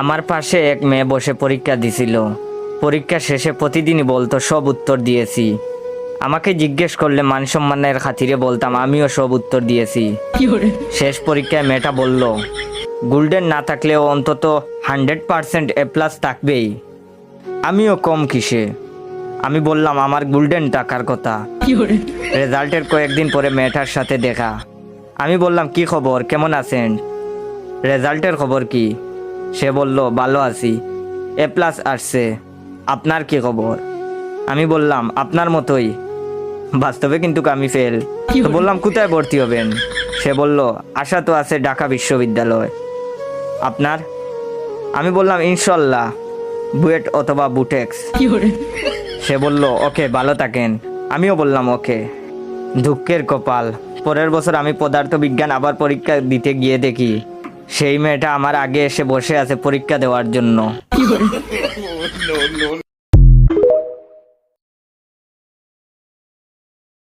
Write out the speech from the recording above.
আমার পাশে এক মেয়ে বসে পরীক্ষা দিছিল। পরীক্ষা শেষে প্রতিদিনই বলতো সব উত্তর দিয়েছি। আমাকে জিজ্ঞেস করলে মান সম্মানের খাতিরে বলতাম আমিও সব উত্তর দিয়েছি। শেষ পরীক্ষায় মেয়েটা বলল, গোল্ডেন না থাকলেও অন্তত 100% A+ থাকবেই। আমিও কম কিসে। আমি বললাম আমার গোল্ডেন টাকার কথা। রেজাল্টের কয়েকদিন পরে মেয়েটার সাথে দেখা। আমি বললাম কি খবর, কেমন আছেন? রেজাল্টের খবর কি? সে বলল ভালো আছি, A+ আসছে। আপনার কি খবর? আমি বললাম আপনার মতোই, বাস্তবে কিন্তু আমি ফেল। তো বললাম কোথায় ভর্তি হবেন? সে বলল আশা তো আছে ঢাকা বিশ্ববিদ্যালয়। আপনার? আমি বললাম ইনশাল্লাহ বুয়েট অথবা বুটেক্স। সে বলল ওকে, ভালো থাকেন। আমিও বললাম ওকে। দুঃখের কপাল, পরের বছর আমি পদার্থবিজ্ঞান আবার পরীক্ষা দিতে গিয়ে দেখি সেই মেয়েটা আমার আগে এসে বসে আছে পরীক্ষা দেওয়ার জন্য।